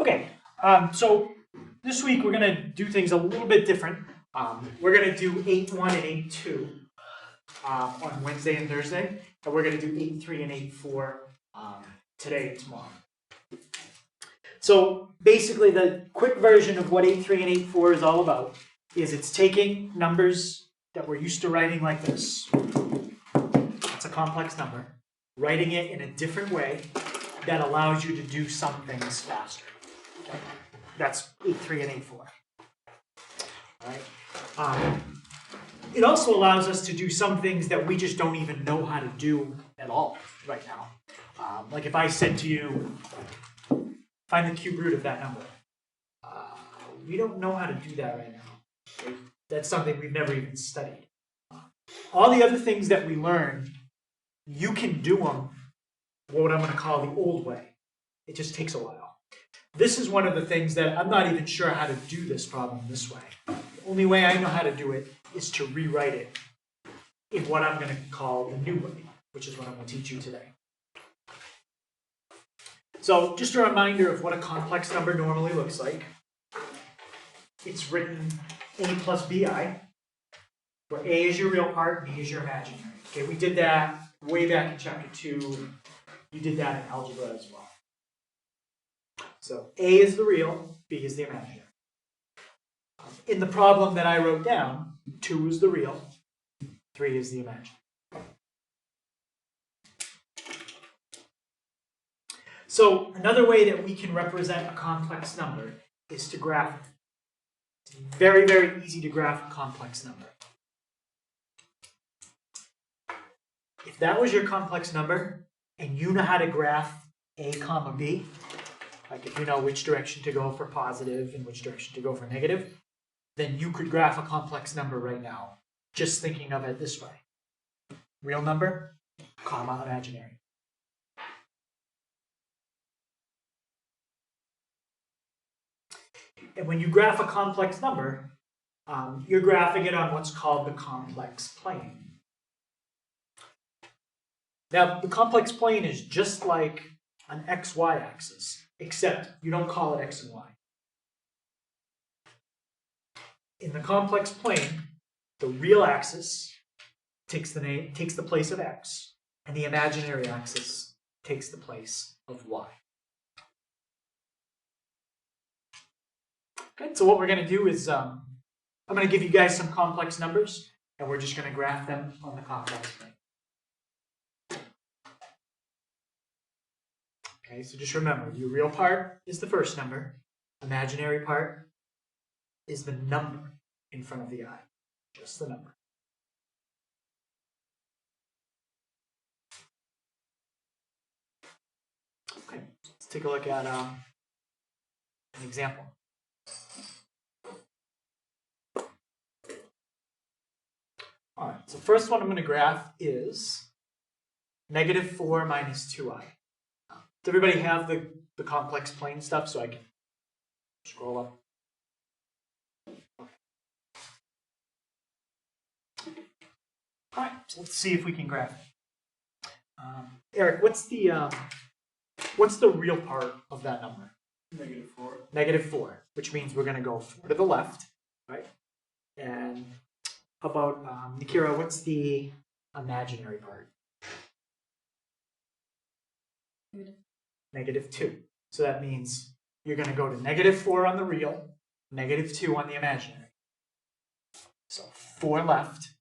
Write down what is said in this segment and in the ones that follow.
Okay, so this week we're going to do things a little bit different. We're going to do 8.1 and 8.2 on Wednesday and Thursday, and we're going to do 8.3 and 8.4 today and tomorrow. So basically the quick version of what 8.3 and 8.4 is all about is it's taking numbers that we're used to writing like this. It's a complex number. Writing it in a different way that allows you to do some things faster. Okay? That's 8.3 and 8.4. All right. It also allows us to do some things that we just don't even know how to do at all right now. Like if I said to you, find the cube root of that number. We don't know how to do that right now. That's something we've never even studied. All the other things that we learn, you can do them what I'm going to call the old way. It just takes a while. This is one of the things that I'm not even sure how to do this problem this way. The only way I know how to do it is to rewrite it in what I'm going to call the new way, which is what I'm going to teach you today. So just a reminder of what a complex number normally looks like. It's written a plus bi, where a is your real part, b is your imaginary. Okay, we did that way back in chapter 2. You did that in algebra as well. So a is the real, b is the imaginary. In the problem that I wrote down, 2 is the real, 3 is the imaginary. So another way that we can represent a complex number is to graph it. It's very, very easy to graph a complex number. If that was your complex number, and you know how to graph a comma b, like if you know which direction to go for positive and which direction to go for negative, then you could graph a complex number right now, just thinking of it this way. Real number, comma, imaginary. And when you graph a complex number, you're graphing it on what's called the complex plane. Now, the complex plane is just like an xy axis, except you don't call it x and y. In the complex plane, the real axis takes the place of x, and the imaginary axis takes the place of y. Okay, so what we're going to do is I'm going to give you guys some complex numbers, and we're just going to graph them on the complex plane. Okay, so just remember, your real part is the first number. Imaginary part is the number in front of the I, just the number. Okay, let's take a look at an example. All right, so first one I'm going to graph is -4 minus 2i. Does everybody have the complex plane stuff so I can scroll up? Okay. All right, so let's see if we can graph it. Eric, what's the real part of that number? -4. -4, which means we're going to go 4 to the left, right? And how about Nikira? What's the imaginary part? -2. So that means you're going to go to -4 on the real, -2 on the imaginary. So 4 left,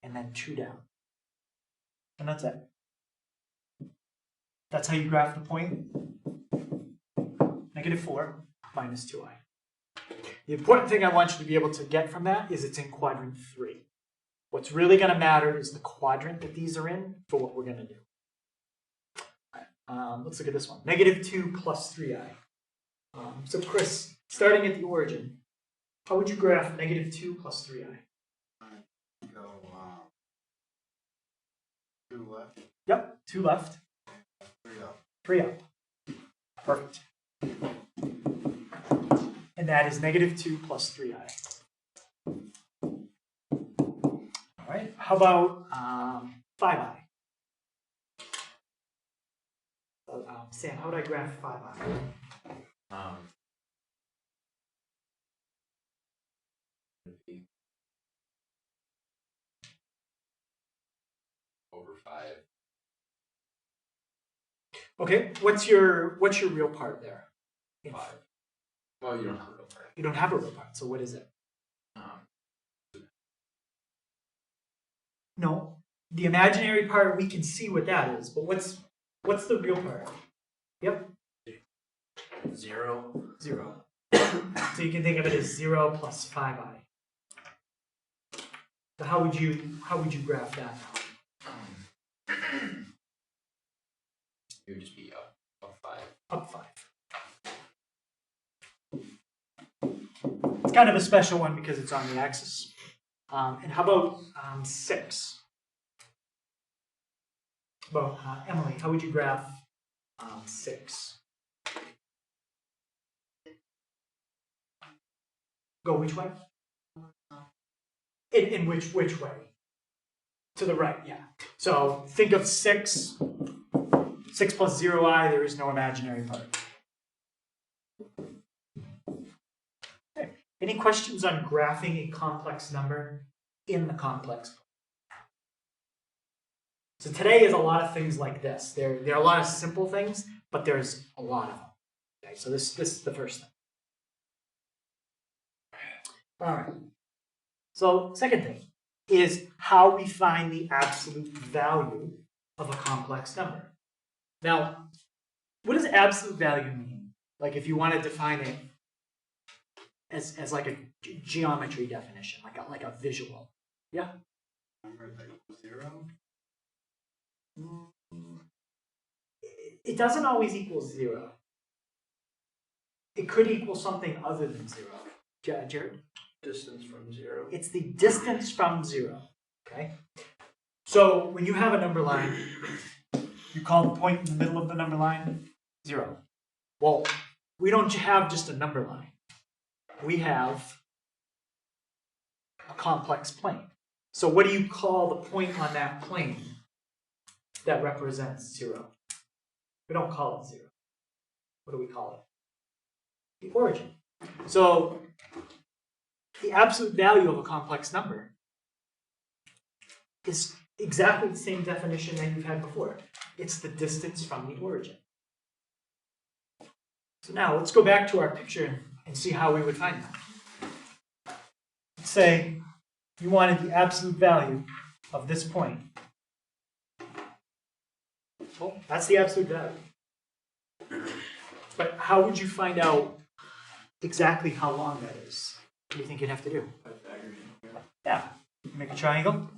and then 2 down. And that's it. That's how you graph the point. -4 minus 2i. The important thing I want you to be able to get from that is it's in quadrant 3. What's really going to matter is the quadrant that these are in for what we're going to do. Let's look at this one. -2 plus 3i. So Chris, starting at the origin, how would you graph -2 plus 3i? Go 2 left. Yep, 2 left. 3 up. 3 up. Perfect. And that is -2 plus 3i. All right, how about 5i? Sam, how would I graph 5i? 5. Okay, what's your real part there? 5. Well, you don't have a real part. You don't have a real part, so what is it? No, the imaginary part, we can see what that is, but what's the real part? Yep. 0. 0. So you can think of it as 0 plus 5i. So how would you graph that now? It would just be up 5. Up 5. It's kind of a special one because it's on the axis. And how about 6? Well, Emily, how would you graph 6? Go which way? In which way? To the right, yeah. So think of 6. 6 plus 0i, there is no imaginary part. Okay. Any questions on graphing a complex number in the complex? So today is a lot of things like this. There are a lot of simple things, but there's a lot of them. Okay, so this is the first thing. All right. So second thing is how we find the absolute value of a complex number. Now, what does absolute value mean? Like if you want to define it as like a geometry definition, like a visual. Yeah? Number that equals 0. It doesn't always equal 0. It could equal something other than 0. Jared? Distance from 0. It's the distance from 0. Okay? So when you have a number line, you call the point in the middle of the number line 0. Well, we don't have just a number line. We have a complex plane. So what do you call the point on that plane that represents 0? We don't call it 0. What do we call it? The origin. So the absolute value of a complex number is exactly the same definition that you've had before. It's the distance from the origin. So now let's go back to our picture and see how we would find that. Let's say you wanted the absolute value of this point. Well, that's the absolute value. But how would you find out exactly how long that is? What do you think you'd have to do? Yeah, make a triangle.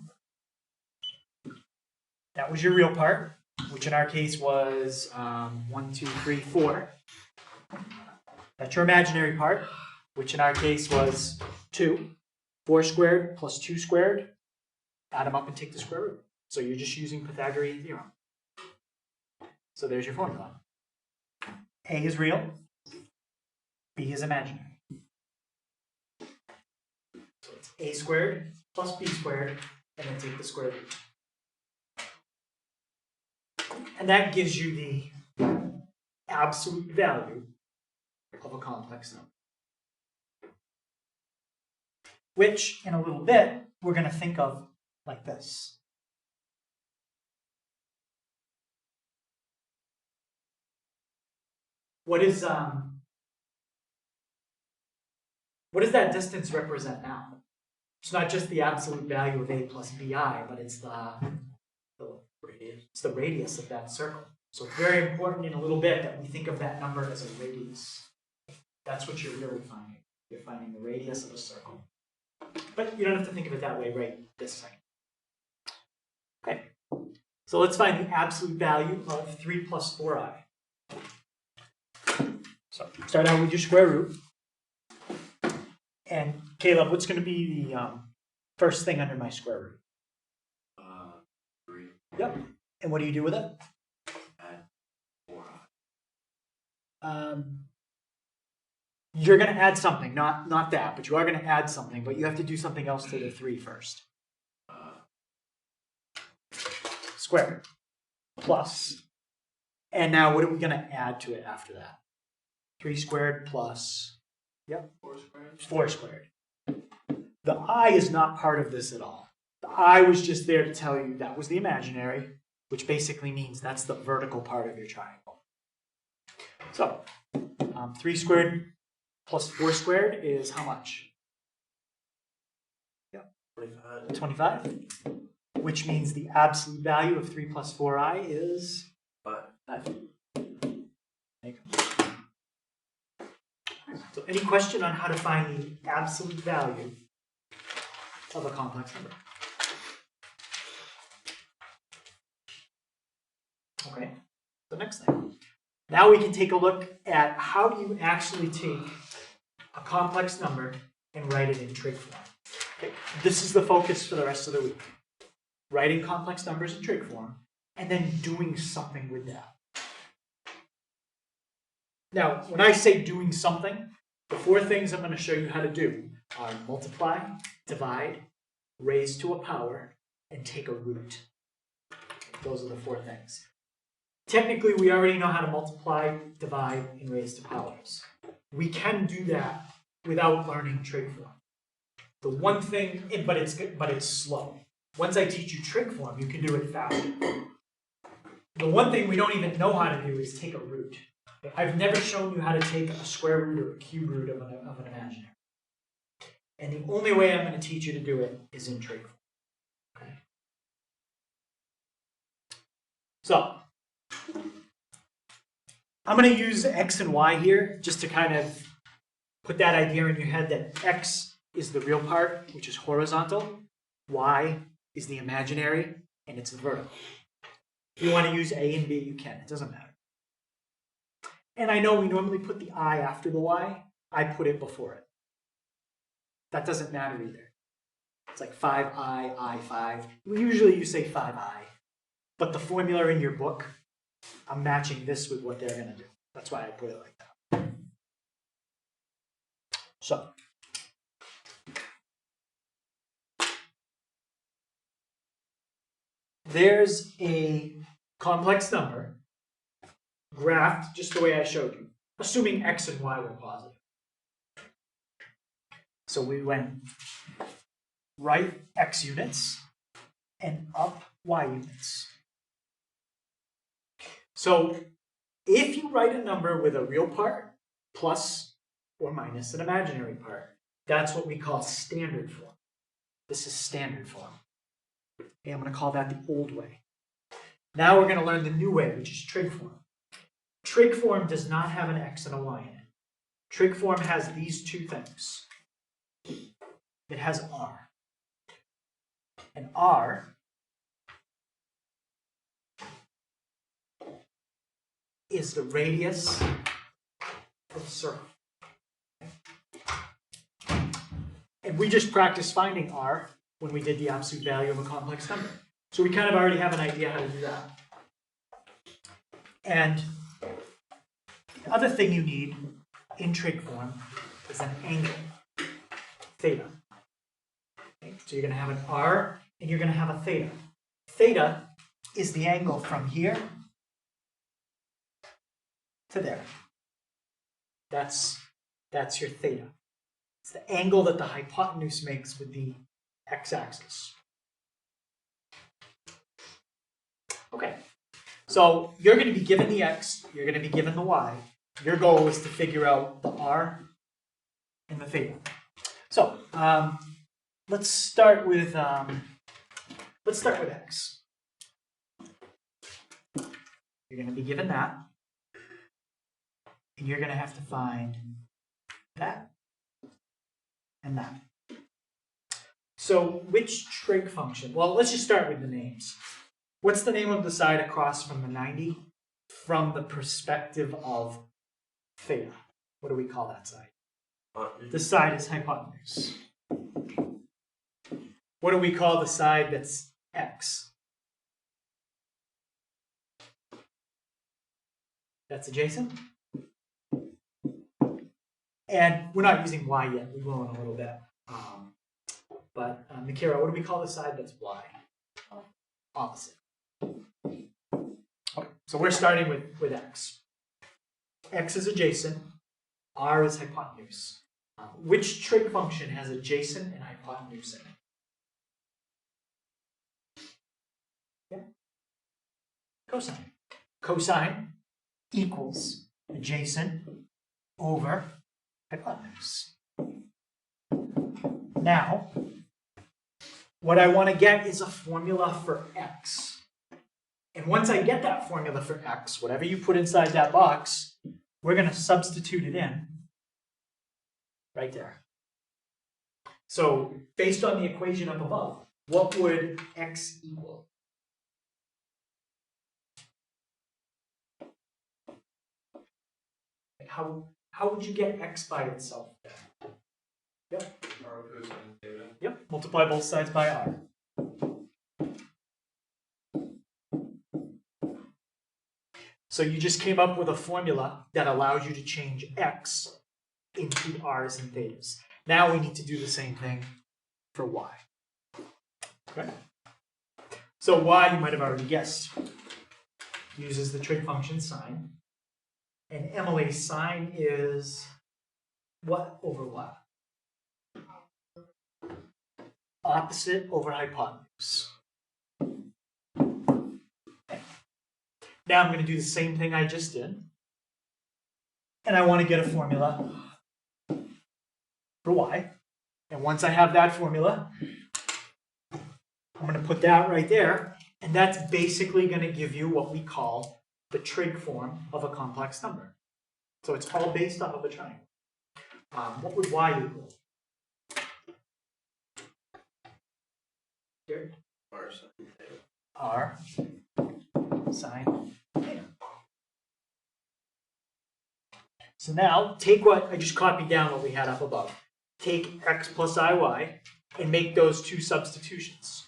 That was your real part, which in our case was 1, 2, 3, 4. That's your imaginary part, which in our case was 2. 4 squared plus 2 squared. Add them up and take the square root. So you're just using Pythagorean theorem. So there's your formula. A is real. B is imaginary. So it's a squared plus b squared, and then take the square root. And that gives you the absolute value of a complex number. Which, in a little bit, we're going to think of like this. What does that distance represent now? It's not just the absolute value of a plus bi, but it's the radius of that circle. So it's very important in a little bit that we think of that number as a radius. That's what you're really finding. You're finding the radius of a circle. But you don't have to think of it that way right this second. Okay, so let's find the absolute value of 3 plus 4i. So start out with your square root. And Caleb, what's going to be the first thing under my square root? 3. Yep. And what do you do with it? Add 4i. You're going to add something, not that, but you are going to add something, but you have to do something else to the 3 first. Square plus. And now what are we going to add to it after that? 3 squared plus, yep, 4 squared. 4 squared. The I is not part of this at all. The I was just there to tell you that was the imaginary, which basically means that's the vertical part of your triangle. So, 3 squared plus 4 squared is how much? 25. 25, which means the absolute value of 3 plus 4i is 5. 5. There you go. So any question on how to find the absolute value of a complex number? Okay, the next thing. Now we can take a look at how do you actually take a complex number and write it in trig form. Okay, this is the focus for the rest of the week. Writing complex numbers in trig form and then doing something with that. Now, when I say doing something, the 4 things I'm going to show you how to do are multiply, divide, raise to a power, and take a root. Those are the 4 things. Technically, we already know how to multiply, divide, and raise to powers. We can do that without learning trig form. The one thing, but it's slow. Once I teach you trig form, you can do it faster. The one thing we don't even know how to do is take a root. I've never shown you how to take a square root or a cube root of an imaginary. And the only way I'm going to teach you to do it is in trig form. Okay? So, I'm going to use x and y here just to kind of put that idea in your head that x is the real part, which is horizontal. Y is the imaginary, and it's vertical. If you want to use a and b, you can. It doesn't matter. And I know we normally put the I after the Y. I put it before it. That doesn't matter either. It's like 5I, I5. Usually you say 5I. But the formula in your book, I'm matching this with what they're going to do. That's why I put it like that. So, there's a complex number graphed just the way I showed you, assuming x and y were positive. So we went right x units and up y units. So if you write a number with a real part plus or minus an imaginary part, that's what we call standard form. This is standard form. Okay, I'm going to call that the old way. Now we're going to learn the new way, which is trig form. Trig form does not have an x and a y in it. Trig form has these 2 things. It has r. And r is the radius of the circle. And we just practiced finding r when we did the absolute value of a complex number. So we kind of already have an idea how to do that. And the other thing you need in trig form is an angle, theta. Okay, so you're going to have an r and you're going to have a theta. Theta is the angle from here to there. That's your theta. It's the angle that the hypotenuse makes with the x-axis. Okay, so you're going to be given the x, you're going to be given the y. Your goal is to figure out the r and the theta. So let's start with x. You're going to be given that, and you're going to have to find that and that. So which trig function? Well, let's just start with the names. What's the name of the side across from the 90 from the perspective of theta? What do we call that side? This side is hypotenuse. What do we call the side that's x? That's adjacent. And we're not using y yet. We will in a little bit. But Nikira, what do we call the side that's y? Opposite. Okay, so we're starting with x. X is adjacent. R is hypotenuse. Which trig function has adjacent and hypotenuse in it? cosine. Cosine equals adjacent over hypotenuse. Now, what I want to get is a formula for x. And once I get that formula for x, whatever you put inside that box, we're going to substitute it in right there. So, based on the equation up above, what would x equal? How would you get x by itself there? Yep. R cosine theta. Yep. Multiply both sides by r. So you just came up with a formula that allows you to change x into r's and thetas. Now we need to do the same thing for y. Okay. So y, you might have already guessed, uses the trig function sine. And Emily's sine is what over what? Opposite over hypotenuse. Okay. Now I'm going to do the same thing I just did. And I want to get a formula for y. And once I have that formula, I'm going to put that right there. And that's basically going to give you what we call the trig form of a complex number. So it's all based off of a triangle. What would y equal? Here? R sine theta. So now take what I just copied down what we had up above. Take x plus iy and make those two substitutions.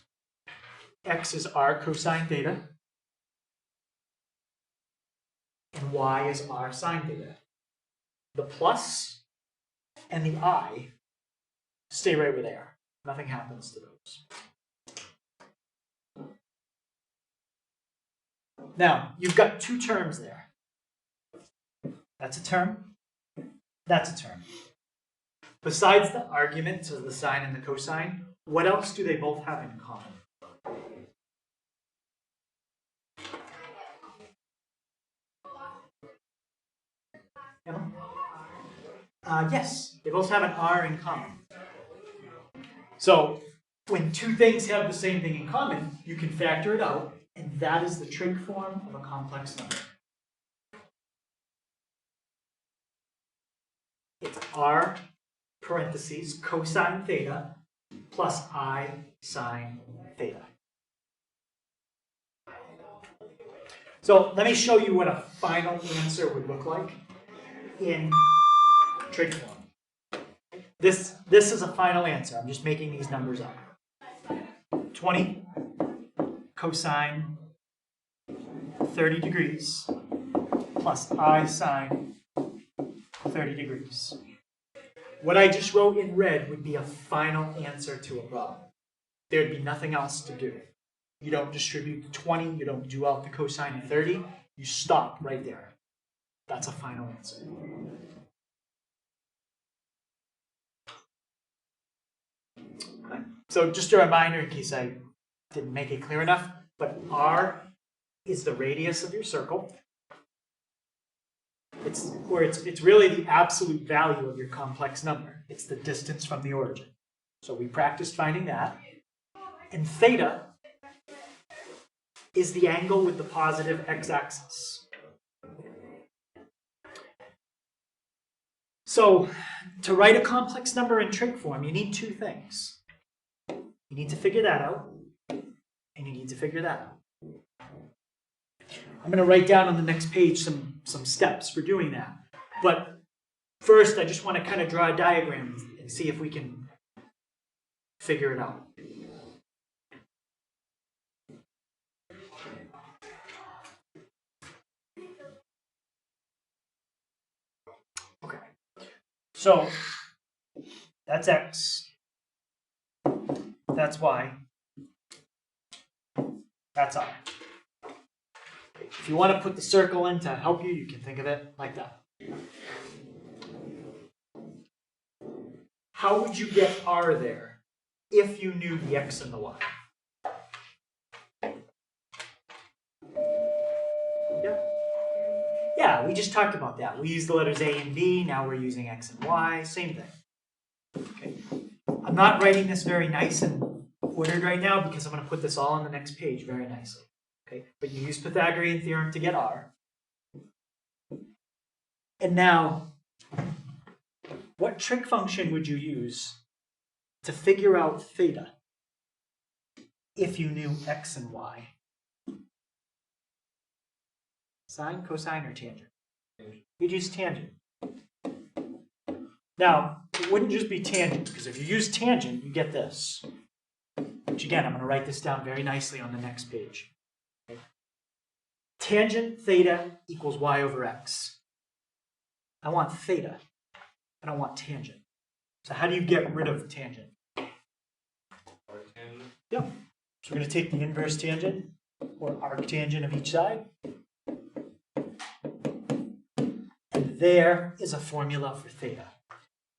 X is r cosine theta, and y is r sine theta. The plus and the I stay right where they are. Nothing happens to those. Now, you've got two terms there. That's a term. That's a term. Besides the argument to the sine and the cosine, what else do they both have in common? Yes, they both have an r in common. So when two things have the same thing in common, you can factor it out, and that is the trig form of a complex number. It's r parentheses cosine theta plus I sine theta. So let me show you what a final answer would look like in trig form. This is a final answer. I'm just making these numbers up. 20 cosine 30 degrees plus I sine 30 degrees. What I just wrote in red would be a final answer to a problem. There'd be nothing else to do. You don't distribute the 20, you don't do out the cosine of 30, you stop right there. That's a final answer. Okay. So just a reminder in case I didn't make it clear enough, but r is the radius of your circle. It's really the absolute value of your complex number. It's the distance from the origin. So we practiced finding that. And theta is the angle with the positive x-axis. So to write a complex number in trig form, you need two things. You need to figure that out, and you need to figure that out. I'm going to write down on the next page some steps for doing that. But first, I just want to kind of draw a diagram and see if we can figure it out. Okay. So that's x. That's y. That's I. If you want to put the circle in to help you, you can think of it like that. How would you get r there if you knew the x and the y? we just talked about that. We used the letters A and B, now we're using X and Y, same thing. Okay. I'm not writing this very nice and ordered right now because I'm going to put this all on the next page very nicely. Okay, but you use Pythagorean theorem to get R. And now, what trig function would you use to figure out theta if you knew X and Y? Sine, cosine, or tangent? You'd use tangent. Now, it wouldn't just be tangent, because if you use tangent, you get this. Which again, I'm going to write this down very nicely on the next page. Okay. Tangent theta equals y over x. I want theta. I don't want tangent. So how do you get rid of tangent? Yeah. So we're going to take the inverse tangent, or arctangent of each side. And there is a formula for theta.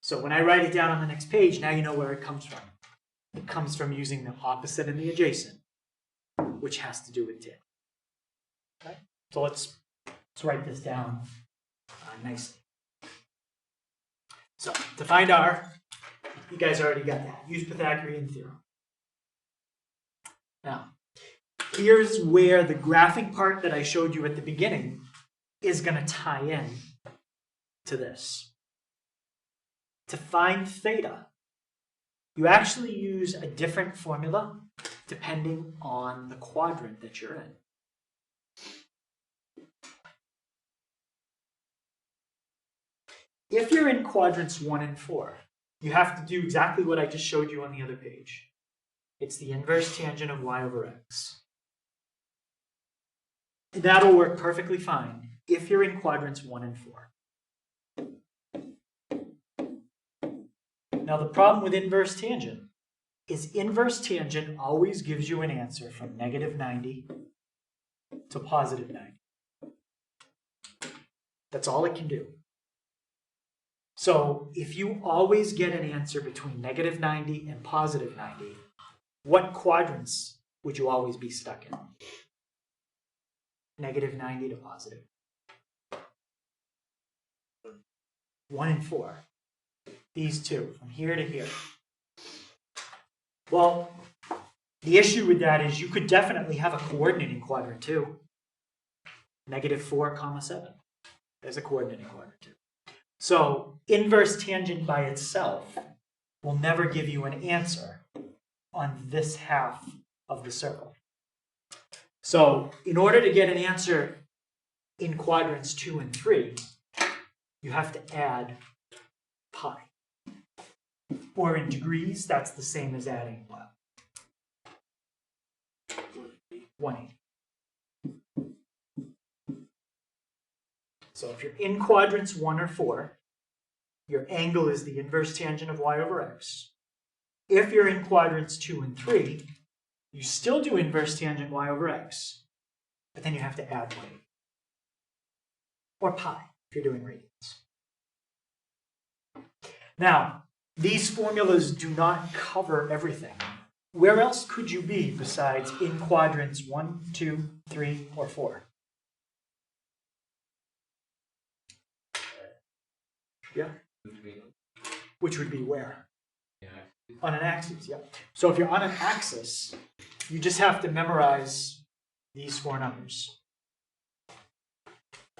So when I write it down on the next page, now you know where it comes from. It comes from using the opposite and the adjacent, which has to do with tan. Okay? So let's write this down nicely. So to find R, you guys already got that. Use Pythagorean theorem. Now, here's where the graphing part that I showed you at the beginning is going to tie in to this. To find theta, you actually use a different formula depending on the quadrant that you're in. If you're in quadrants 1 and 4, you have to do exactly what I just showed you on the other page. It's the inverse tangent of y over x. And that'll work perfectly fine if you're in quadrants 1 and 4. Now the problem with inverse tangent is inverse tangent always gives you an answer from negative 90 to positive 90. That's all it can do. So if you always get an answer between negative 90 and positive 90, what quadrants would you always be stuck in? Negative 90 to positive. 1 and 4. These two, from here to here. Well, the issue with that is you could definitely have a coordinate in quadrant 2. Negative 4, comma 7. There's a coordinate in quadrant 2. So inverse tangent by itself will never give you an answer on this half of the circle. So in order to get an answer in quadrants 2 and 3, you have to add pi. Or in degrees, that's the same as adding what? 180. So if you're in quadrants 1 or 4, your angle is the inverse tangent of y over x. If you're in quadrants 2 and 3, you still do inverse tangent y over x, but then you have to add 180. Or pi, if you're doing radians. Now, these formulas do not cover everything. Where else could you be besides in quadrants 1, 2, 3, or 4? Yeah. Which would be where? Yeah. On an axis, yeah. So if you're on an axis, you just have to memorize these 4 numbers.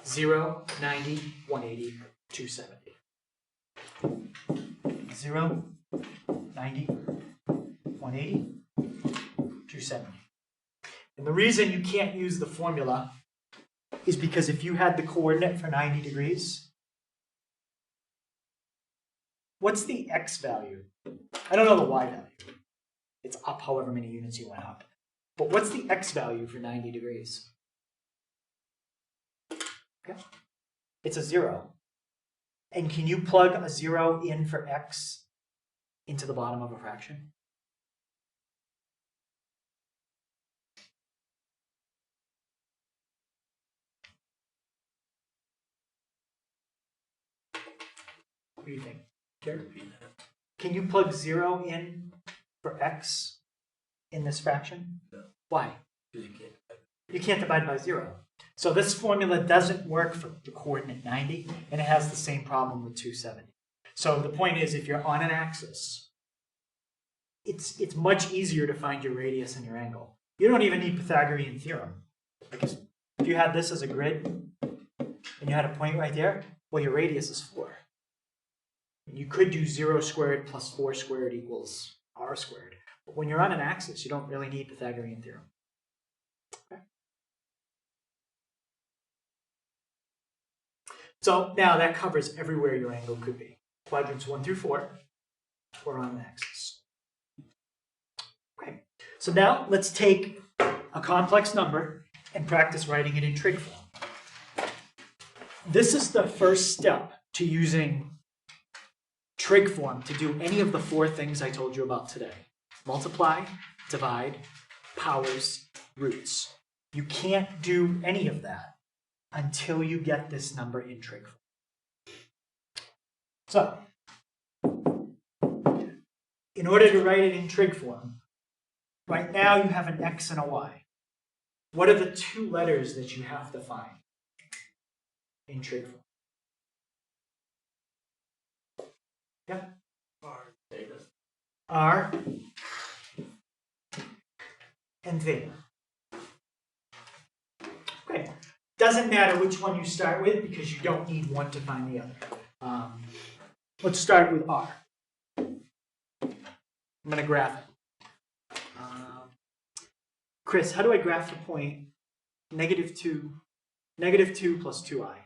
0, 90, 180, 270. 0, 90, 180, 270. And the reason you can't use the formula is because if you had the coordinate for 90 degrees, what's the x value? I don't know the y value. It's up however many units you went up. But what's the x value for 90 degrees? Okay. It's a 0. And can you plug a 0 in for x into the bottom of a fraction? What do you think? Can you plug 0 in for x in this fraction? No. Why? Because you can't. You can't divide by 0. So this formula doesn't work for the coordinate 90, and it has the same problem with 270. So the point is, if you're on an axis, it's much easier to find your radius and your angle. You don't even need Pythagorean theorem. Because if you had this as a grid, and you had a point right there, well, your radius is 4. And you could do 0 squared plus 4 squared equals r squared. But when you're on an axis, you don't really need Pythagorean theorem. Okay. So now that covers everywhere your angle could be. Quadrants 1 through 4, or on an axis. Okay. So now let's take a complex number and practice writing it in trig form. This is the first step to using trig form to do any of the 4 things I told you about today. Multiply, divide, powers, roots. You can't do any of that until you get this number in trig form. So, in order to write it in trig form, right now you have an x and a y. What are the 2 letters that you have to find in trig form? Yeah? R and theta. Okay. Doesn't matter which one you start with because you don't need one to find the other. Let's start with R. I'm going to graph it. Chris, how do I graph the point -2 plus 2i?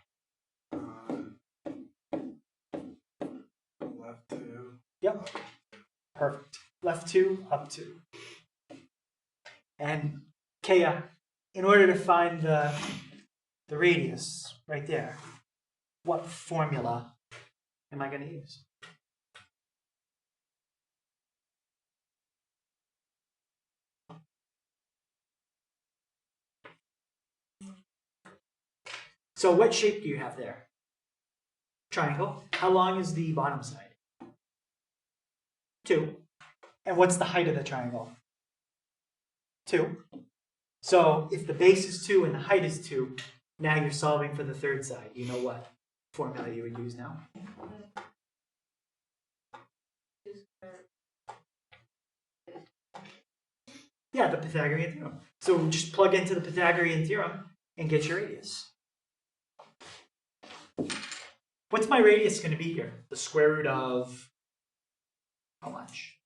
Left 2. Yep. Perfect. Left 2, up 2. And Kea, in order to find the radius right there, what formula am I going to use? So what shape do you have there? Triangle. How long is the bottom side? 2. And what's the height of the triangle? 2. So if the base is 2 and the height is 2, now you're solving for the third side. You know what formula you would use now? Yeah, the Pythagorean theorem. So just plug into the Pythagorean theorem and get your radius. What's my radius going to be here? The square root of how much?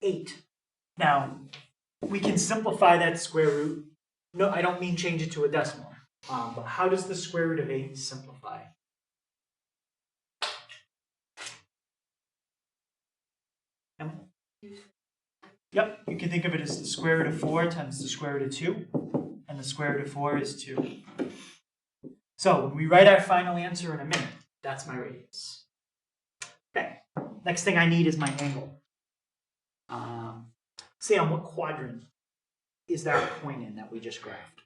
8. Now, we can simplify that square root. No, I don't mean change it to a decimal. But how does the square root of 8 simplify? Emma? Yep, you can think of it as the square root of 4 times the square root of 2. And the square root of 4 is 2. So when we write our final answer in a minute, that's my radius. Okay, next thing I need is my angle. Sam, what quadrant is that point in that we just graphed?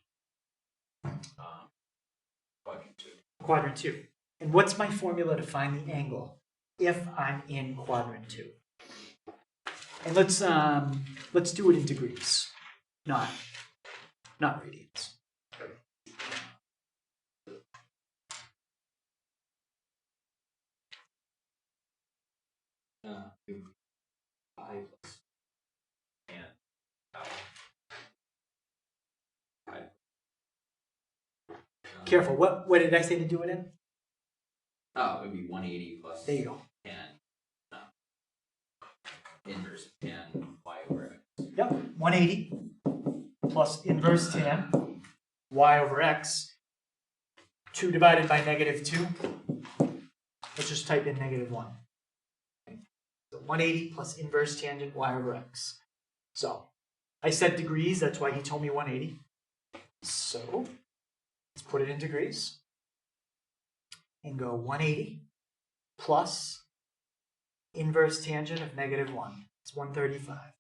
Quadrant 2. Quadrant 2. And what's my formula to find the angle if I'm in quadrant 2? And let's do it in degrees, not radians. I plus and I. Careful, what did I say to do it in? Oh, it would be 180 plus. There you go. 10. Inverse 10 y over x. Yep, 180 plus inverse tan y over x. 2 divided by -2. Let's just type in -1. So 180 plus inverse tangent y over x. So I said degrees, that's why he told me 180. So let's put it in degrees and go 180 plus inverse tangent of -1. It's 135.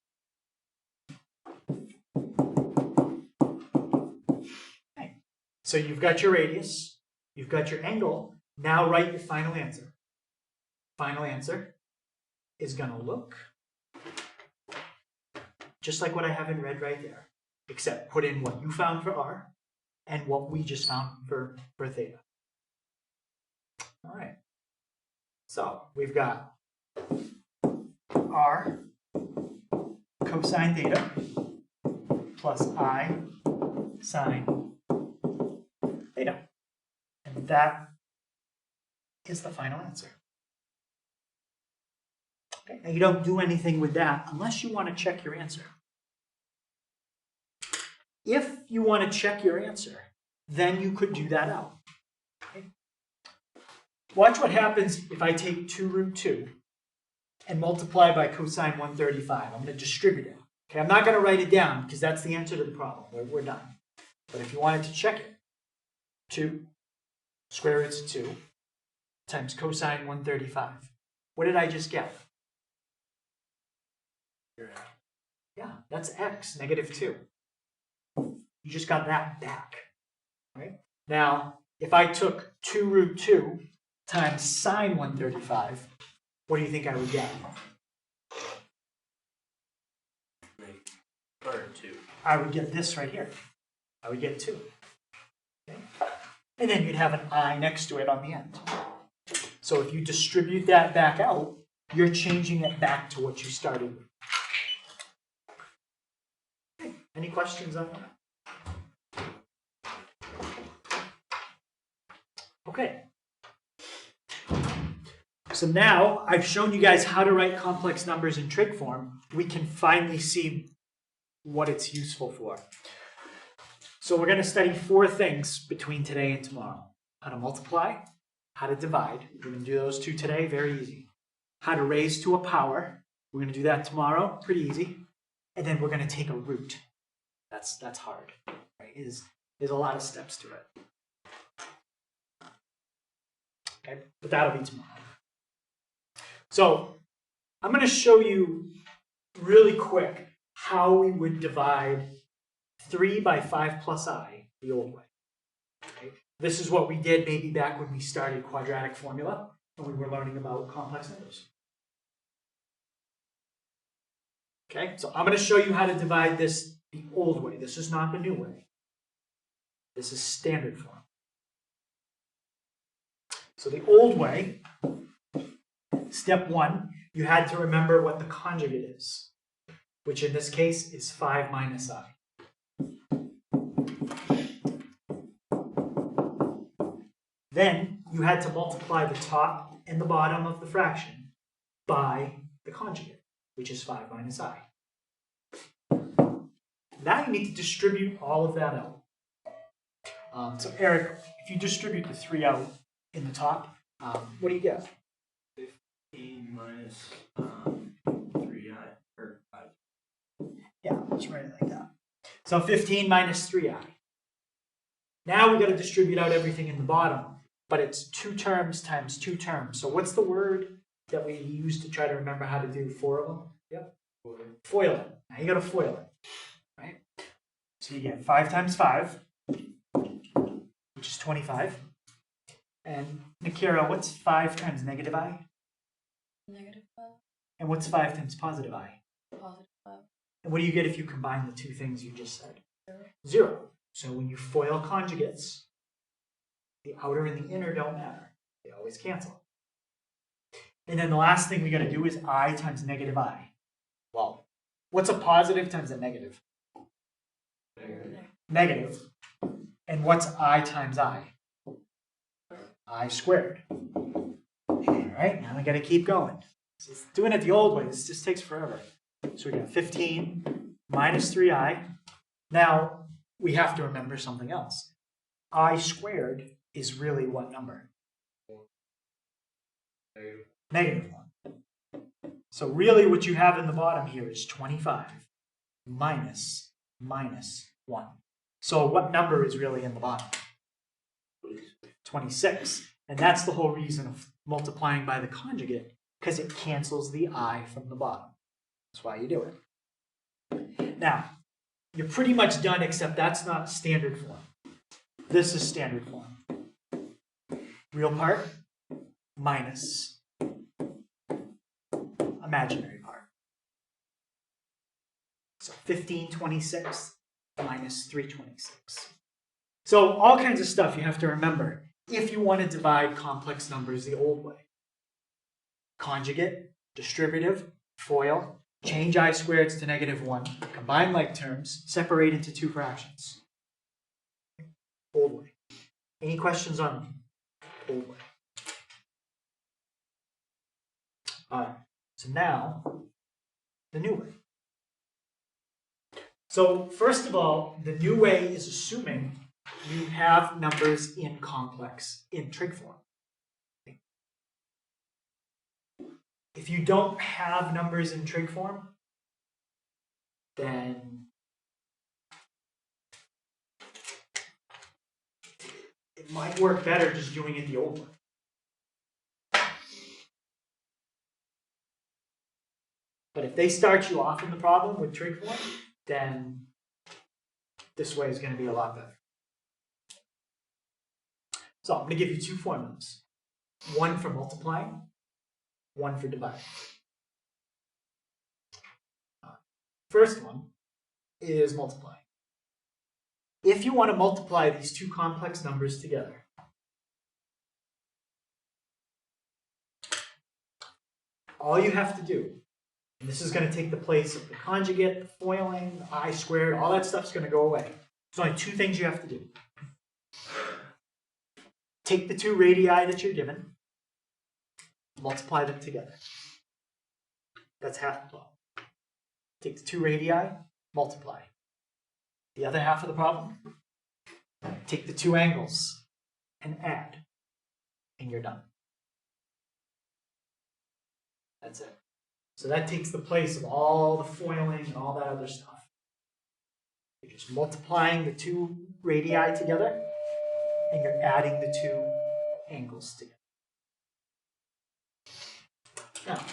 Okay. So you've got your radius, you've got your angle. Now write your final answer. Final answer is going to look just like what I have in red right there, except put in what you found for R and what we just found for theta. All right. So we've got r cosine theta plus I sine theta. And that is the final answer. Okay, now you don't do anything with that unless you want to check your answer. If you want to check your answer, then you could do that out. Okay? Watch what happens if I take 2 root 2 and multiply by cosine 135. I'm going to distribute it. Okay, I'm not going to write it down because that's the answer to the problem. We're done. But if you wanted to check it, 2 square roots of 2 times cosine 135. What did I just get? Yeah, that's x, -2. You just got that back. Right? Now, if I took 2 root 2 times sine 135, what do you think I would get? Or 2. I would get this right here. I would get 2. Okay? And then you'd have an I next to it on the end. So if you distribute that back out, you're changing it back to what you started with. Okay. Any questions on that? Okay. So now I've shown you guys how to write complex numbers in trig form. We can finally see what it's useful for. So we're going to study 4 things between today and tomorrow. How to multiply, how to divide. We're going to do those 2 today, very easy. How to raise to a power. We're going to do that tomorrow, pretty easy. And then we're going to take a root. That's hard. Right? There's a lot of steps to it. Okay, but that'll be tomorrow. So I'm going to show you really quick how we would divide 3 by 5 plus I the old way. Okay? This is what we did maybe back when we started quadratic formula and we were learning about complex numbers. Okay, so I'm going to show you how to divide this the old way. This is not the new way. This is standard form. So the old way, step 1, you had to remember what the conjugate is, which in this case is 5 minus I. Then you had to multiply the top and the bottom of the fraction by the conjugate, which is 5 minus I. Now you need to distribute all of that out. So Eric, if you distribute the 3 out in the top, what do you get? 15 minus 3i, or 5. Yeah, let's write it like that. So 15 minus 3i. Now we got to distribute out everything in the bottom, but it's 2 terms times 2 terms. So what's the word that we use to try to remember how to do 4 of them? Yep. Foil it. Now you got to foil it, right? So you get 5 times 5, which is 25. And Nikira, what's 5 times negative I? -5. And what's 5 times positive I? +5. And what do you get if you combine the 2 things you just said? 0. 0. So when you FOIL conjugates, the outer and the inner don't matter. They always cancel. And then the last thing we got to do is I times negative I. Well, what's a positive times a negative? Negative. And what's I times I? I squared. All right, now we got to keep going. So doing it the old way, this just takes forever. So we got 15 minus 3i. Now we have to remember something else. I squared is really what number? Negative 1. So really what you have in the bottom here is 25 minus 1. So what number is really in the bottom? 26. And that's the whole reason of multiplying by the conjugate, because it cancels the I from the bottom. That's why you do it. Now, you're pretty much done, except that's not standard form. This is standard form. Real part minus imaginary part. So 15/26 minus 3/26. So all kinds of stuff you have to remember if you want to divide complex numbers the old way. Conjugate, distributive, FOIL, change I squareds to -1, combine like terms, separate into two fractions. Old way. Any questions on old way? Alright, so now, the new way. So first of all, the new way is assuming you have numbers in trig form. If you don't have numbers in trig form, then it might work better just doing it the old way. But if they start you off in the problem with trig form, then this way is going to be a lot better. So I'm going to give you two formulas. One for multiplying, one for dividing. First one is multiplying. If you want to multiply these two complex numbers together, all you have to do, and this is going to take the place of the conjugate, the foiling, the I squared, all that stuff's going to go away. There's only two things you have to do. Take the two radii that you're given, multiply them together. That's half the problem. Take the two radii, multiply. The other half of the problem, take the two angles and add, and you're done. That's it. So that takes the place of all the foiling and all that other stuff. You're just multiplying the two radii together, and you're adding the two angles together. Now,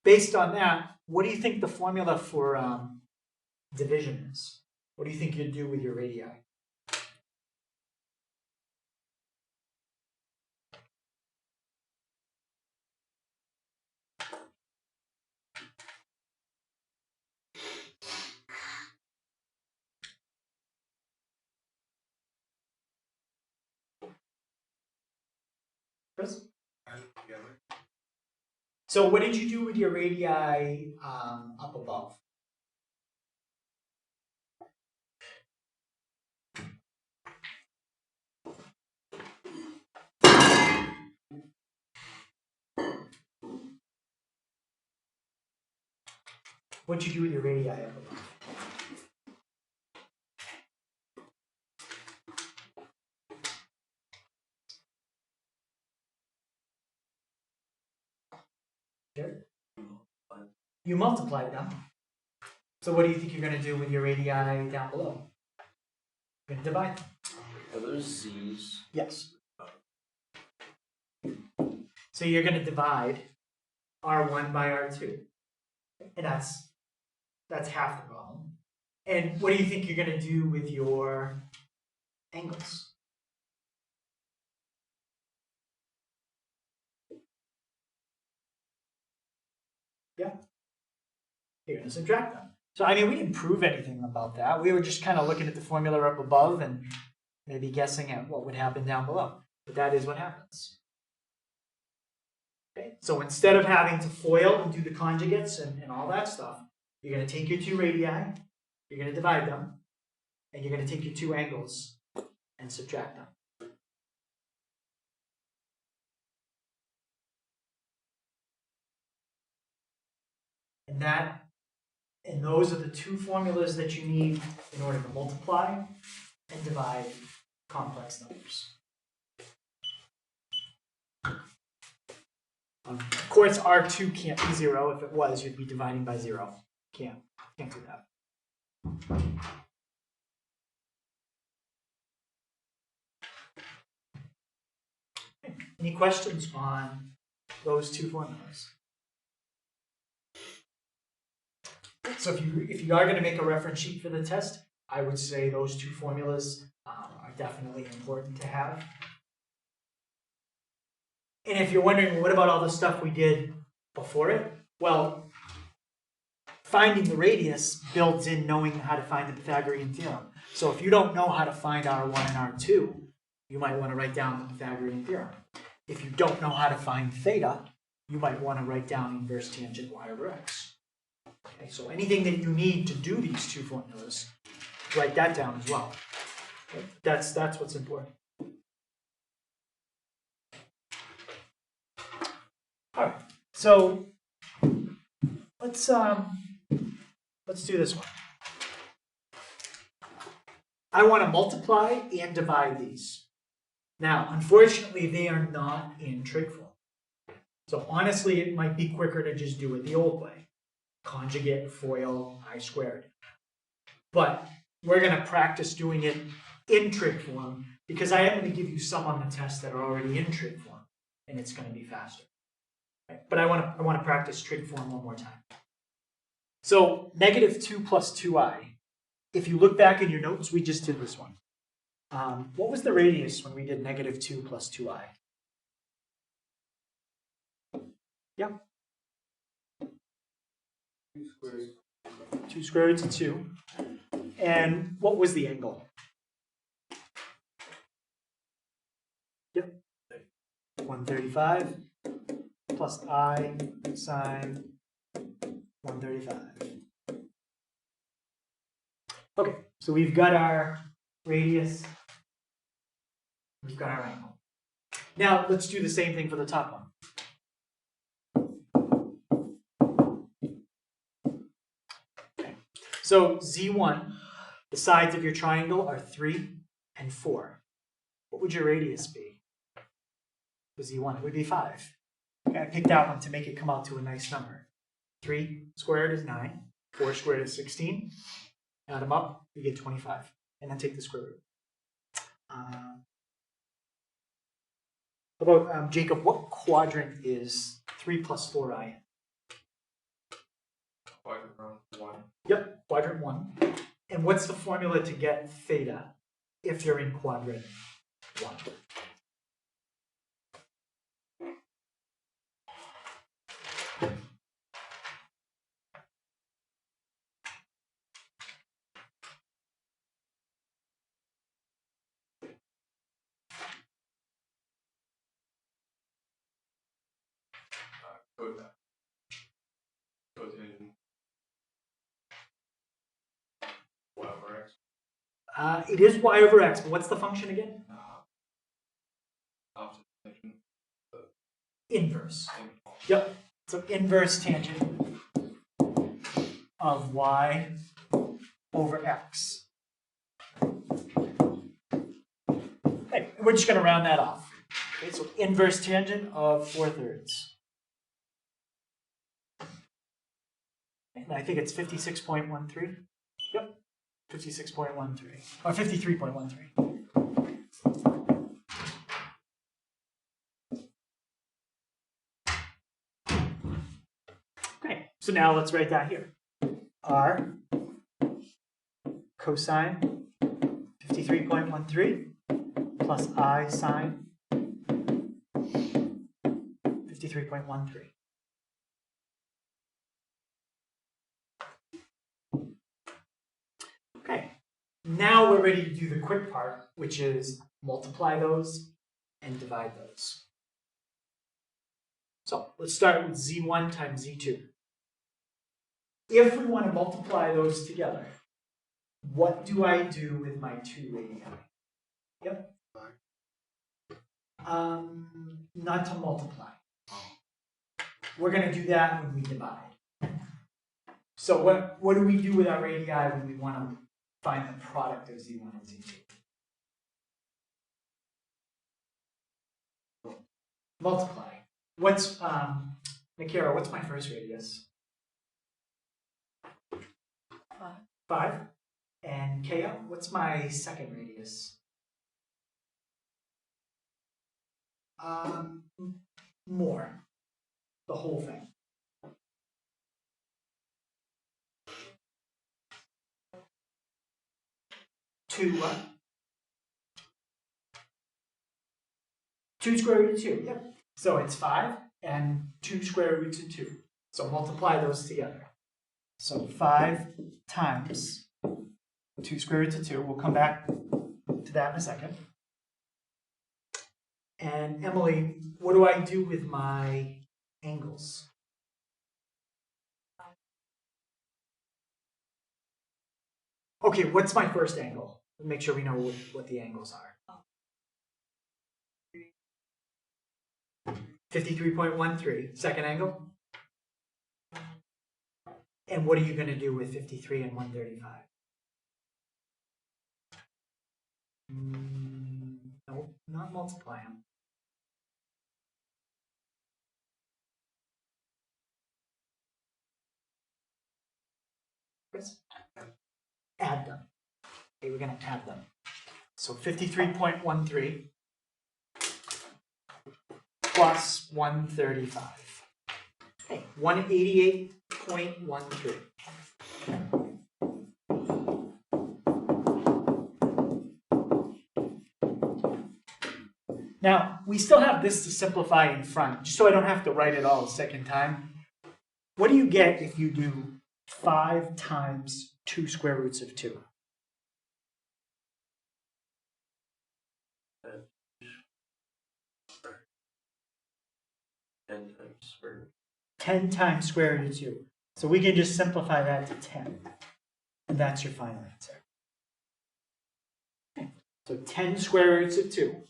based on that, what do you think the formula for division is? What do you think you'd do with your radii? Chris? So what did you do with your radii up above? What did you do with your radii up above? Sure. You multiplied them. So what do you think you're going to do with your radii down below? You're going to divide them. Are those Z's? Yes. So you're going to divide R1 by R2. And that's half the problem. And what do you think you're going to do with your angles? Yeah. You're going to subtract them. So, I mean, we didn't prove anything about that. We were just kind of looking at the formula up above and maybe guessing at what would happen down below. But that is what happens. Okay? So instead of having to FOIL and do the conjugates and all that stuff, you're going to take your two radii, you're going to divide them, and you're going to take your two angles and subtract them. And those are the two formulas that you need in order to multiply and divide complex numbers. Of course, R2 can't be 0. If it was, you'd be dividing by 0. Can't do that. Any questions on those two formulas? So if you are going to make a reference sheet for the test, I would say those two formulas are definitely important to have. And if you're wondering, what about all the stuff we did before it? Well, finding the radius builds in knowing how to find the Pythagorean theorem. So if you don't know how to find R1 and R2, you might want to write down the Pythagorean theorem. If you don't know how to find theta, you might want to write down inverse tangent y over x. Okay, so anything that you need to do these two formulas, write that down as well. Okay, that's what's important. All right, so let's do this one. I want to multiply and divide these. Now, unfortunately, they are not in trig form. So honestly, it might be quicker to just do it the old way. Conjugate, FOIL, I squared. But we're going to practice doing it in trig form because I am going to give you some on the test that are already in trig form, and it's going to be faster. Okay? But I want to practice trig form one more time. So -2 plus 2i. If you look back in your notes, we just did this one. What was the radius when we did -2 plus 2i? Yeah. 2 square root of 2. And what was the angle? Yep. 135 plus I sine 135. Okay, so we've got our radius. We've got our angle. Now let's do the same thing for the top one. Okay. So Z1, the sides of your triangle are 3 and 4. What would your radius be? For Z1, it would be 5. Okay, I picked that one to make it come out to a nice number. 3 squared is 9. 4 squared is 16. Add them up, you get 25. And then take the square root. How about, Jacob, what quadrant is 3 plus 4i? Quadrant 1. Yep, quadrant 1. And what's the formula to get theta if you're in quadrant 1? Cosine y over x. It is y over x, but what's the function again? Opposite function. Inverse. Yep, so inverse tangent of y over x. Okay, we're just going to round that off. Okay, so inverse tangent of 4/3. And I think it's 56.13. Yep, 56.13 or 53.13. Okay, so now let's write that here. R cosine 53.13 plus I sine 53.13. Okay, now we're ready to do the quick part, which is multiply those and divide those. So let's start with Z1 times Z2. If we want to multiply those together, what do I do with my 2 radii? Yep. Not to multiply. We're going to do that when we divide. So what do we do with our radii when we want to find the product of Z1 and Z2? Multiply. What's, Nikira, what's my first radius? 5. And Kea, what's my second radius? More. The whole thing. Two 2 square root of 2. Yep. So it's 5 and 2 square roots of 2. So multiply those together. So 5 times 2 square root of 2. We'll come back to that in a second. And Emily, what do I do with my angles? Okay, what's my first angle? Make sure we know what the angles are. 53.13. Second angle? And what are you going to do with 53 and 135? No, not multiply them. Chris? Add them. Okay, we're going to add them. So 53.13 plus 135. Okay, 188.13. Now, we still have this to simplify in front, just so I don't have to write it all a second time. What do you get if you do 5 times 2 square roots of 2? 10 times square root of 2. So we can just simplify that to 10. And that's your final answer. Okay. So 10 square roots of 2.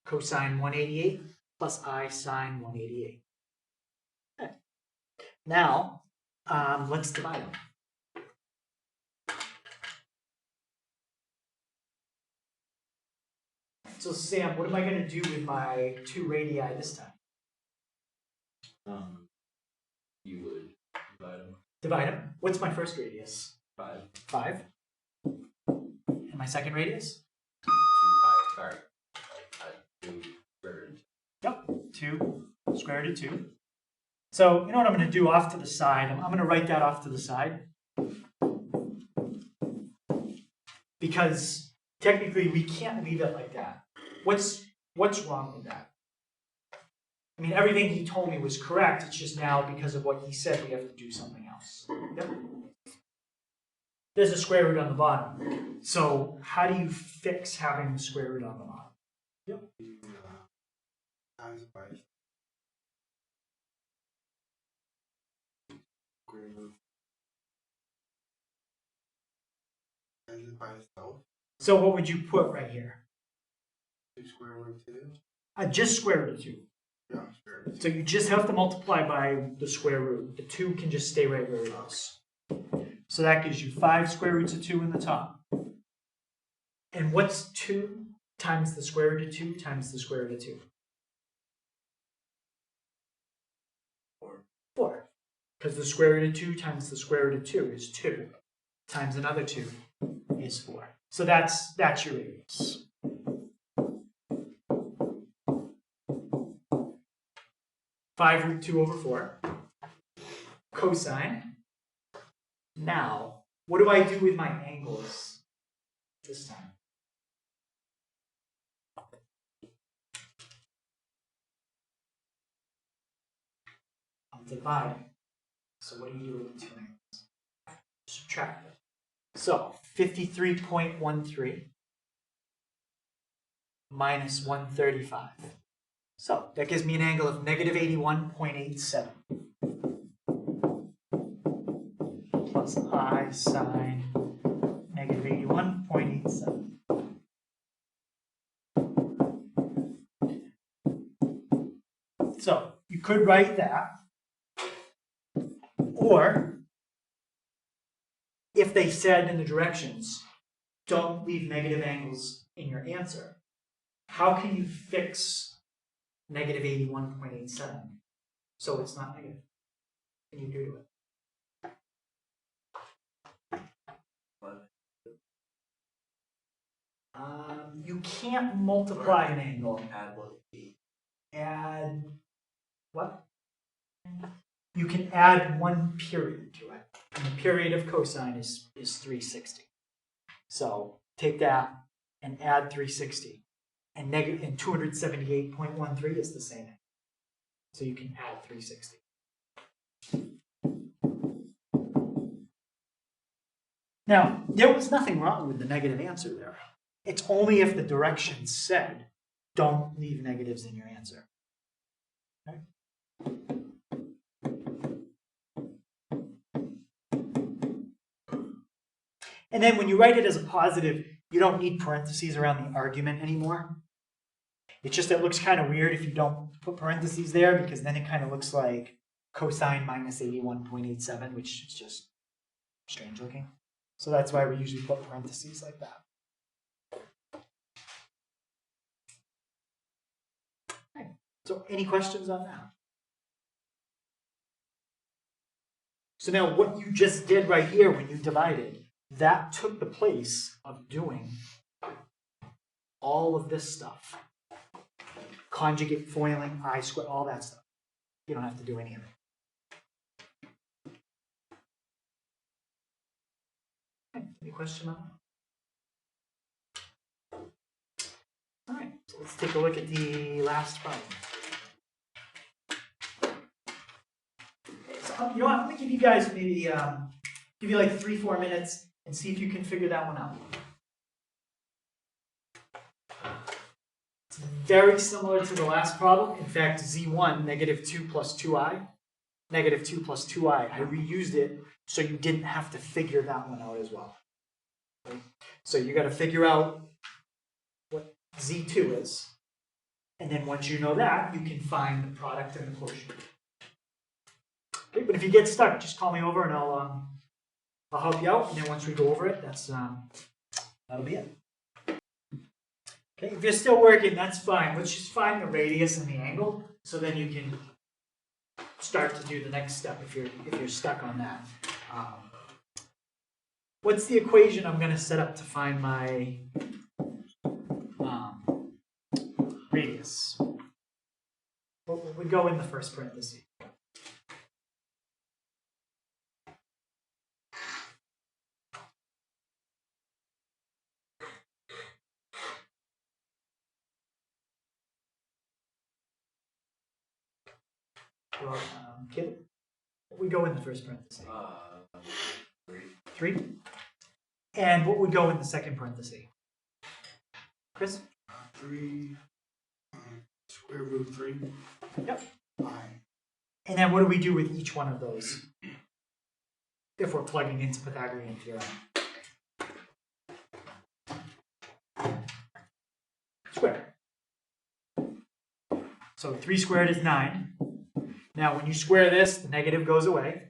Cosine 188 plus I sine 188. Okay. Now, let's divide them. So Sam, what am I going to do with my 2 radii this time? You would divide them. Divide them. What's my first radius? 5. 5. And my second radius? 2 pi. Sorry. 2 square root. Yep. 2 square root of 2. So you know what I'm going to do off to the side? I'm going to write that off to the side. Because technically we can't leave it like that. What's wrong with that? I mean, everything he told me was correct. It's just now because of what he said, we have to do something else. Yep. There's a square root on the bottom. So how do you fix having the square root on the bottom? Yep. Times by square root. Times it by itself. So what would you put right here? 2 square root 2. Just square root of 2. Yeah, square root 2. So you just have to multiply by the square root. The 2 can just stay right where it is. So that gives you 5 square roots of 2 in the top. And what's 2 times the square root of 2 times the square root of 2? 4. Because the square root of 2 times the square root of 2 is 2. Times another 2 is 4. So that's your radius. Five root 2 over 4. Cosine. Now, what do I do with my angles this time? I'll divide. So what do you do with the 2 angles? Subtract it. So 53.13 minus 135. So that gives me an angle of negative 81.87 plus I sine negative 81.87. So you could write that, or if they said in the directions, don't leave negative angles in your answer, how can you fix negative 81.87 so it's not negative? What can you do to it? You can't multiply an angle. Add what b. Add what? You can add 1 period to it. And the period of cosine is 360. So take that and add 360. And 278.13 is the same. So you can add 360. Now, there was nothing wrong with the negative answer there. It's only if the directions said, don't leave negatives in your answer. Okay? And then when you write it as a positive, you don't need parentheses around the argument anymore. It's just it looks kind of weird if you don't put parentheses there, because then it kind of looks like cosine minus 81.87, which is just strange looking. So that's why we usually put parentheses like that. Okay. So any questions on that? So now what you just did right here when you divided, that took the place of doing all of this stuff. Conjugate, foiling, I square, all that stuff. You don't have to do any of it. Okay, any question on that? All right, so let's take a look at the last problem. So, you know what, I'm going to give you guys maybe, give you like 3-4 minutes and see if you can figure that one out. It's very similar to the last problem. In fact, Z1, -2 plus 2i, -2 plus 2i. I reused it so you didn't have to figure that one out as well. Okay? So you got to figure out what Z2 is. And then once you know that, you can find the product and the quotient. Okay, but if you get stuck, just call me over and I'll help you out. And then once we go over it, that'll be it. Okay, if you're still working, that's fine. Let's just find the radius and the angle, so then you can start to do the next step if you're stuck on that. What's the equation I'm going to set up to find my radius? What would go in the first parenthesis? Well, kid, what would go in the first parenthesis? 3. And what would go in the second parenthesis? Chris? 3 square root 3. Yep. I. And then what do we do with each one of those if we're plugging into Pythagorean theorem? Square. So 3 squared is 9. Now when you square this, the negative goes away.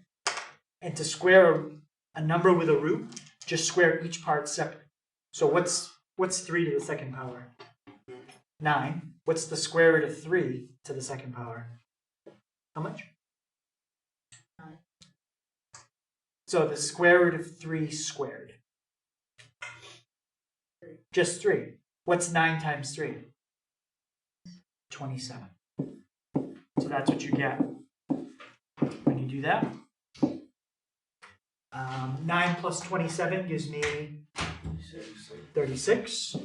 And to square a number with a root, just square each part separate. So what's 3 to the second power? 9. What's the square root of 3 to the second power? How much? 9. So the square root of 3 squared. Just 3. What's 9 times 3? 27. So that's what you get when you do that. 9 plus 27 gives me 36.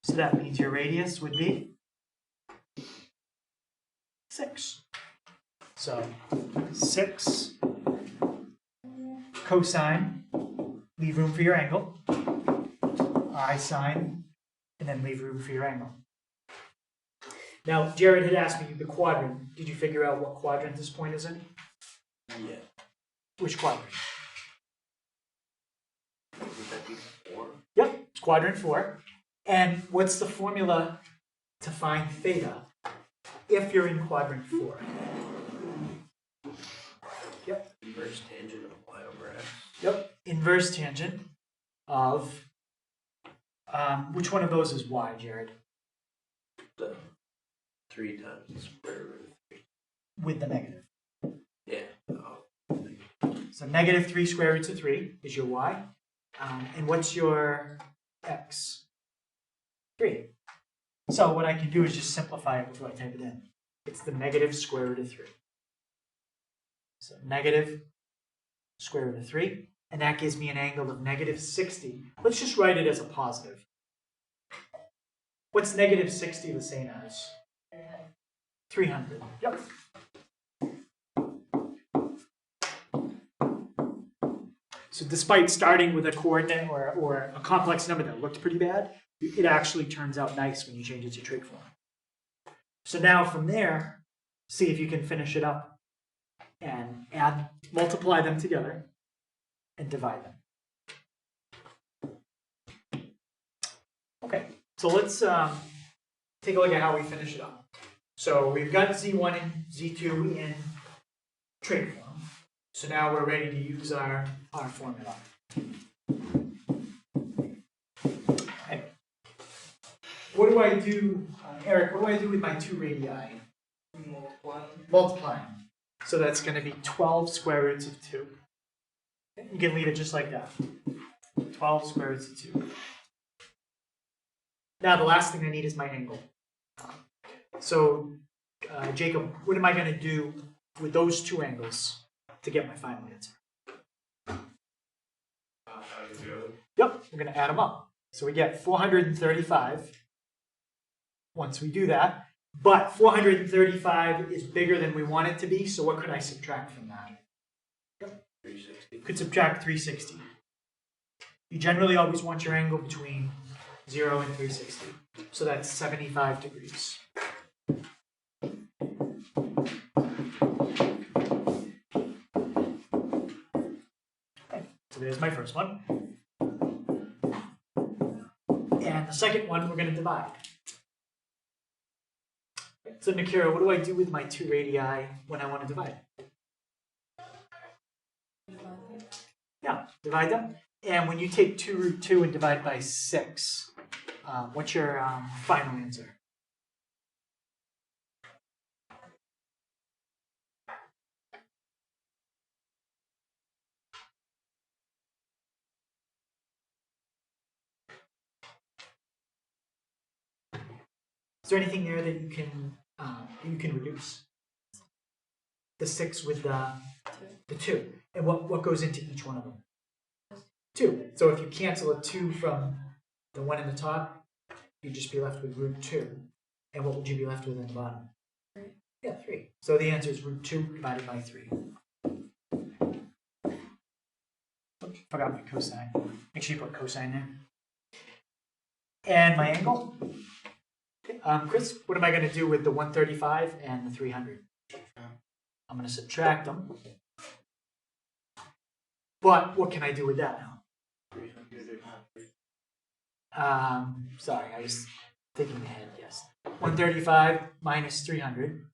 So that means your radius would be 6. So 6 cosine, leave room for your angle, I sine, and then leave room for your angle. Now, Jared had asked me the quadrant. Did you figure out what quadrant this point is in? Yeah. Which quadrant? Would that be 4? Yep, it's quadrant 4. And what's the formula to find theta if you're in quadrant 4? Yep. Inverse tangent of y over x. Yep, inverse tangent of, which one of those is y, Jared? The 3 times the square root of 3. With the negative. Yeah. So negative 3 square roots of 3 is your y. And what's your x? 3. So what I can do is just simplify it before I type it in. It's the negative square root of 3. So negative square root of 3. And that gives me an angle of negative 60. Let's just write it as a positive. What's negative 60 the same as? 300. Yep. So despite starting with a coordinate or a complex number that looked pretty bad, it actually turns out nice when you change it to trig form. So now from there, see if you can finish it up and multiply them together and divide them. Okay, so let's take a look at how we finish it up. So we've got Z1 and Z2 in trig form. So now we're ready to use our formula. Okay. What do I do, Eric, what do I do with my 2 radii? Multiplying. So that's going to be 12 square roots of 2. You can leave it just like that. 12 square roots of 2. Now the last thing I need is my angle. So, Jacob, what am I going to do with those 2 angles to get my final answer? Yep, we're going to add them up. So we get 435 once we do that. But 435 is bigger than we want it to be, so what could I subtract from that? 360. Could subtract 360. You generally always want your angle between 0 and 360. So that's 75 degrees. Okay, so there's my first one. And the second one we're going to divide. So Nakira, what do I do with my 2 radii when I want to divide? Yeah, divide them. And when you take 2 root 2 and divide by 6, what's your final answer? Is there anything there that you can reduce? The 6 with the 2. And what goes into each one of them? 2. So if you cancel a 2 from the one in the top, you'd just be left with root 2. And what would you be left with in the bottom? 3. Yeah, 3. So the answer is root 2 divided by 3. Oops, forgot my cosine. Make sure you put cosine there. And my angle? Okay, Chris, what am I going to do with the 135 and the 300? I'm going to subtract them. But what can I do with that now? Sorry, I was thinking ahead, yes. 135 minus 300.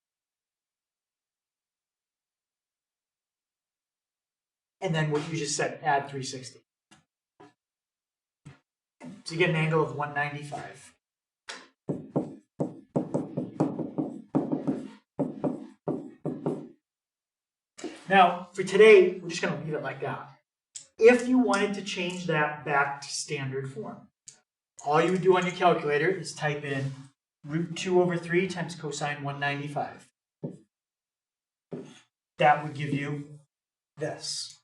And then what you just said, add 360. So you get an angle of 195. Now, for today, we're just going to leave it like that. If you wanted to change that back to standard form, all you would do on your calculator is type in root 2 over 3 times cosine 195. That would give you this.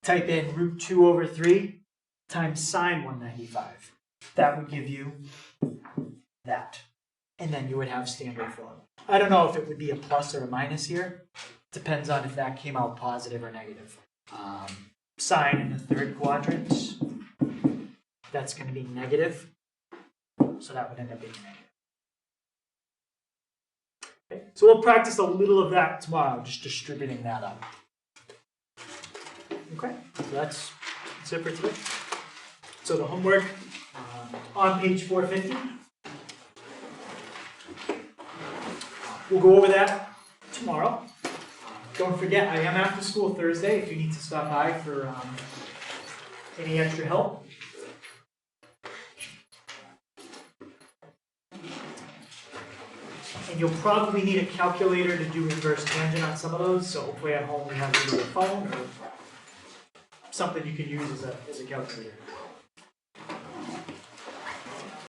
Type in root 2 over 3 times sine 195. That would give you that. And then you would have standard form. I don't know if it would be a plus or a minus here. Depends on if that came out positive or negative. Sine in the third quadrant, that's going to be negative. So that would end up being negative. Okay, so we'll practice a little of that tomorrow, just distributing that up. Okay, so that's it for today. So the homework on page 450. We'll go over that tomorrow. Don't forget, I am after school Thursday if you need to stop by for any extra help. And you'll probably need a calculator to do inverse tangent on some of those, so hopefully at home you have either a phone or something you can use as a calculator.